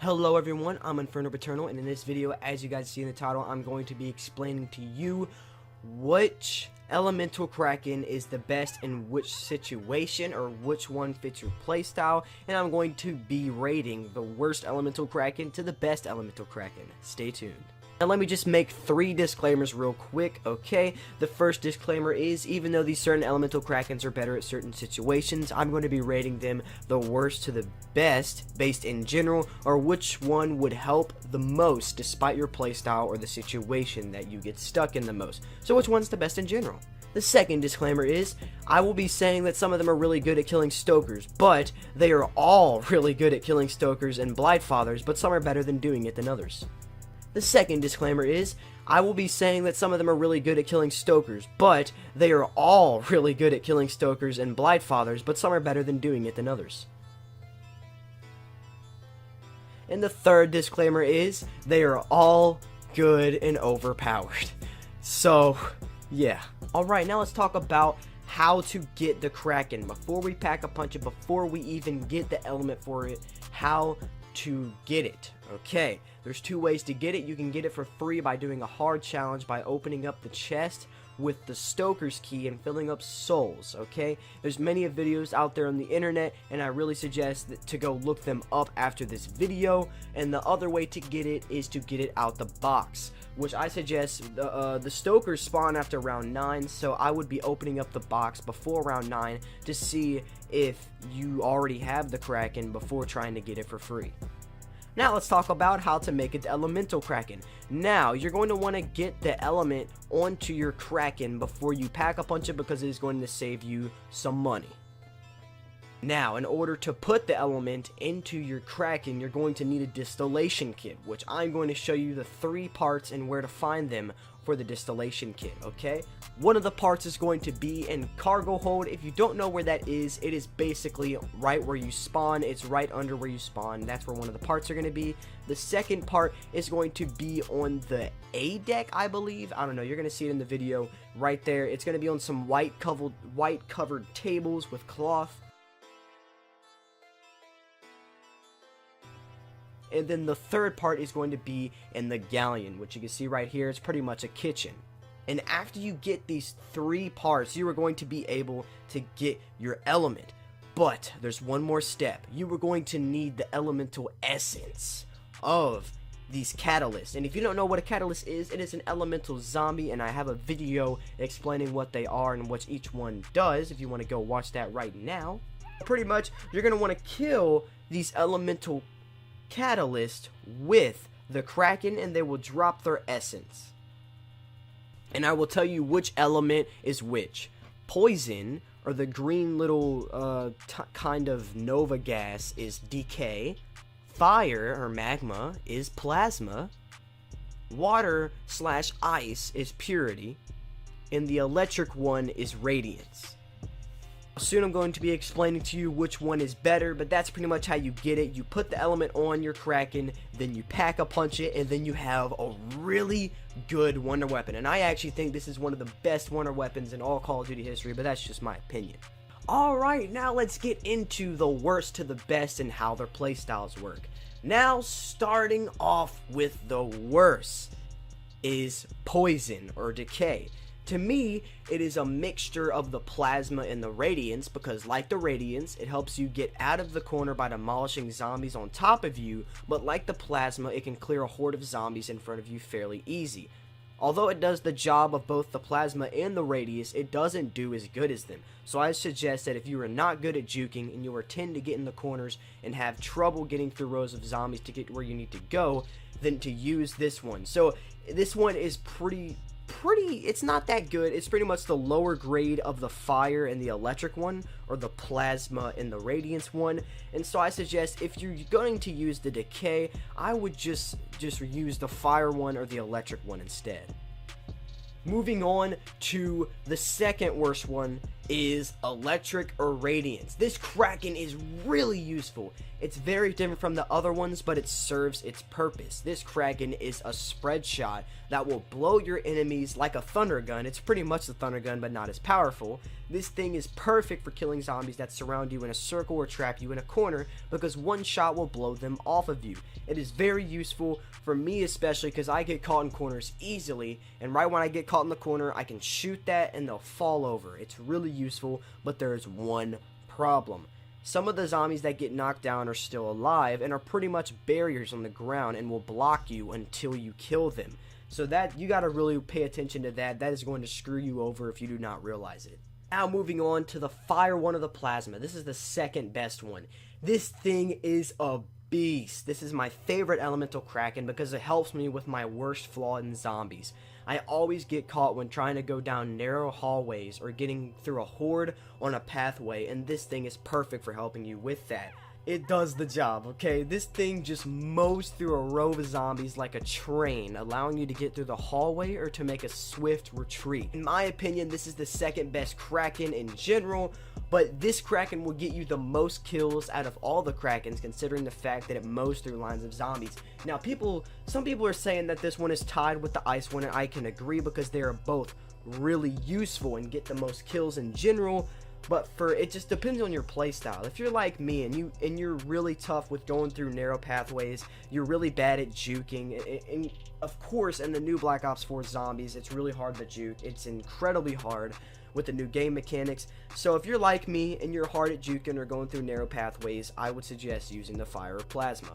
Hello everyone, I'm Inferno Paternal, and in this video, as you guys see in the title, I'm going to be explaining to you which elemental kraken is the best in which situation, or which one fits your playstyle, and I'm going to be rating the worst elemental kraken to the best elemental kraken. Stay tuned. Now let me just make 3 disclaimers real quick, okay? The first disclaimer is, even though these certain elemental krakens are better at certain situations, I'm going to be rating them the worst to the best based in general, or which one would help the most despite your playstyle or the situation that you get stuck in the most. So which one's the best in general? The second disclaimer is, I will be saying that some of them are really good at killing Stokers, but they are all really good at killing Stokers and Blightfathers, but some are better than doing it than others. The second disclaimer is, I will be saying that some of them are really good at killing Stokers, but they are all really good at killing Stokers and Blightfathers, but some are better than doing it than others. And the third disclaimer is, they are all good and overpowered. So, yeah. Alright, now let's talk about how to get the Kraken. Before we pack a punch it, before we even get the element for it, how to get it. Okay, there's 2 ways to get it. You can get it for free by doing a hard challenge by opening up the chest with the Stoker's key and filling up souls, okay? There's many videos out there on the internet, and I really suggest to go look them up after this video. And the other way to get it is to get it out the box, which I suggest the Stokers spawn after round 9, so I would be opening up the box before round 9 to see if you already have the Kraken before trying to get it for free. Now let's talk about how to make it the elemental kraken. Now you're going to want to get the element onto your kraken before you pack a punch it, because it is going to save you some money. Now, in order to put the element into your kraken, you're going to need a distillation kit, which I'm going to show you the 3 parts and where to find them for the distillation kit, okay? One of the parts is going to be in cargo hold. If you don't know where that is, it is basically right where you spawn. It's right under where you spawn. That's where one of the parts are going to be. The second part is going to be on the A deck, I believe. I don't know. You're going to see it in the video right there. It's going to be on some white covered tables with cloth. And then the third part is going to be in the galleon, which you can see right here. It's pretty much a kitchen. And after you get these 3 parts, you are going to be able to get your element. But there's one more step. You are going to need the elemental essence of these catalysts. And if you don't know what a catalyst is, it is an elemental zombie, and I have a video explaining what they are and what each one does if you want to go watch that right now. Pretty much, you're going to want to kill these elemental catalyst with the Kraken, and they will drop their essence. And I will tell you which element is which. Poison, or the green little kind of nova gas, is decay. Fire, or magma, is plasma. Water / ice is purity. And the electric one is radiance. Soon I'm going to be explaining to you which one is better, but that's pretty much how you get it. You put the element on your Kraken, then you pack a punch it, and then you have a really good wonder weapon. And I actually think this is one of the best wonder weapons in all Call of Duty history, but that's just my opinion. Alright, now let's get into the worst to the best and how their playstyles work. Now, starting off with the worst is poison or decay. To me, it is a mixture of the plasma and the radiance, because like the radiance, it helps you get out of the corner by demolishing zombies on top of you, but like the plasma, it can clear a horde of zombies in front of you fairly easy. Although it does the job of both the plasma and the radius, it doesn't do as good as them. So I suggest that if you are not good at juking and you are tend to get in the corners and have trouble getting through rows of zombies to get where you need to go, then to use this one. So this one is pretty, it's not that good. It's pretty much the lower grade of the fire and the electric one, or the plasma and the radiance one. And so I suggest, if you're going to use the decay, I would just use the fire one or the electric one instead. Moving on to the second worst one is electric or radiance. This Kraken is really useful. It's very different from the other ones, but it serves its purpose. This Kraken is a spread shot that will blow your enemies like a thunder gun. It's pretty much the thunder gun, but not as powerful. This thing is perfect for killing zombies that surround you in a circle or trap you in a corner, because one shot will blow them off of you. It is very useful for me, especially because I get caught in corners easily, and right when I get caught in the corner, I can shoot that and they'll fall over. It's really useful, but there's one problem. Some of the zombies that get knocked down are still alive and are pretty much barriers on the ground and will block you until you kill them. So that you got to really pay attention to that. That is going to screw you over if you do not realize it. Now moving on to the fire one of the plasma. This is the second best one. This thing is a beast. This is my favorite elemental Kraken because it helps me with my worst flaw in zombies. I always get caught when trying to go down narrow hallways or getting through a horde on a pathway, and this thing is perfect for helping you with that. It does the job, okay? This thing just mows through a row of zombies like a train, allowing you to get through the hallway or to make a swift retreat. In my opinion, this is the second best Kraken in general, but this Kraken will get you the most kills out of all the Krakens, considering the fact that it mows through lines of zombies. Now, some people are saying that this one is tied with the ice one, and I can agree because they are both really useful and get the most kills in general. But it just depends on your playstyle. If you're like me and you're really tough with going through narrow pathways, you're really bad at juking, and of course in the new Black Ops 4 zombies, it's really hard to juke. It's incredibly hard with the new game mechanics. So if you're like me and you're hard at juking or going through narrow pathways, I would suggest using the fire or plasma.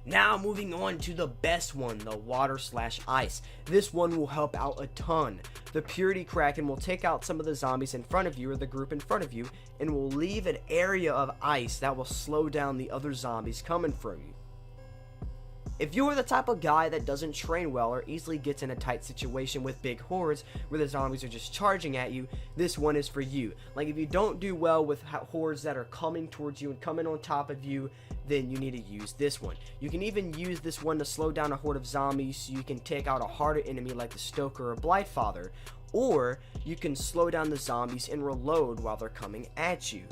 Now moving on to the best one, the water/ice. This one will help out a ton. The Purity Kraken will take out some of the zombies in front of you or the group in front of you and will leave an area of ice that will slow down the other zombies coming from you. If you are the type of guy that doesn't train well or easily gets in a tight situation with big hordes where the zombies are just charging at you, this one is for you. Like if you don't do well with hordes that are coming towards you and coming on top of you, then you need to use this one. You can even use this one to slow down a horde of zombies so you can take out a harder enemy like the Stoker or Blightfather, or you can slow down the zombies and reload while they're coming at you.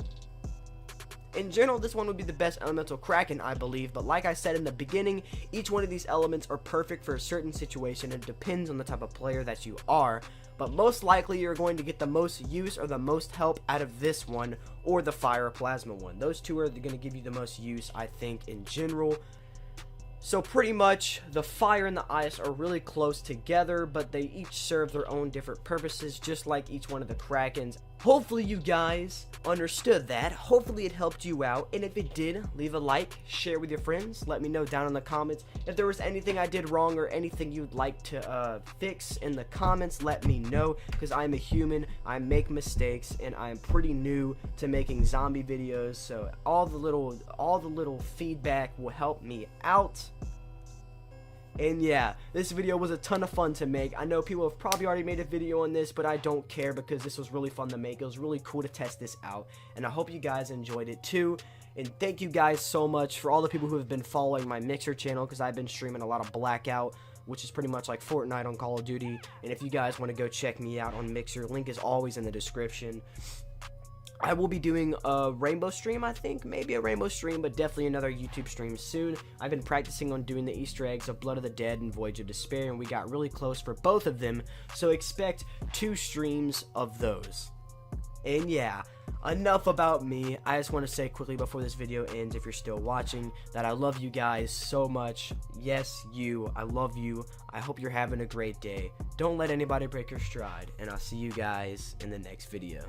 In general, this one would be the best elemental Kraken, I believe, but like I said in the beginning, each one of these elements are perfect for a certain situation and it depends on the type of player that you are, but most likely you're going to get the most use or the most help out of this one or the fire or plasma one. Those two are going to give you the most use, I think, in general. So pretty much, the fire and the ice are really close together, but they each serve their own different purposes, just like each one of the Krakens. Hopefully you guys understood that. Hopefully it helped you out, and if it did, leave a like, share with your friends, let me know down in the comments. If there was anything I did wrong or anything you'd like to fix in the comments, let me know, because I'm a human, I make mistakes, and I'm pretty new to making zombie videos, so all the little feedback will help me out. And yeah, this video was a ton of fun to make. I know people have probably already made a video on this, but I don't care because this was really fun to make. It was really cool to test this out, and I hope you guys enjoyed it too. And thank you guys so much for all the people who have been following my Mixer channel, because I've been streaming a lot of Blackout, which is pretty much like Fortnite on Call of Duty. And if you guys want to go check me out on Mixer, link is always in the description. I will be doing a rainbow stream, I think. Maybe a rainbow stream, but definitely another YouTube stream soon. I've been practicing on doing the Easter eggs of Blood of the Dead and Voyage of Despair, and we got really close for both of them, so expect 2 streams of those. And yeah, enough about me. I just want to say quickly before this video ends, if you're still watching, that I love you guys so much. Yes, I love you. I hope you're having a great day. Don't let anybody break your stride, and I'll see you guys in the next video.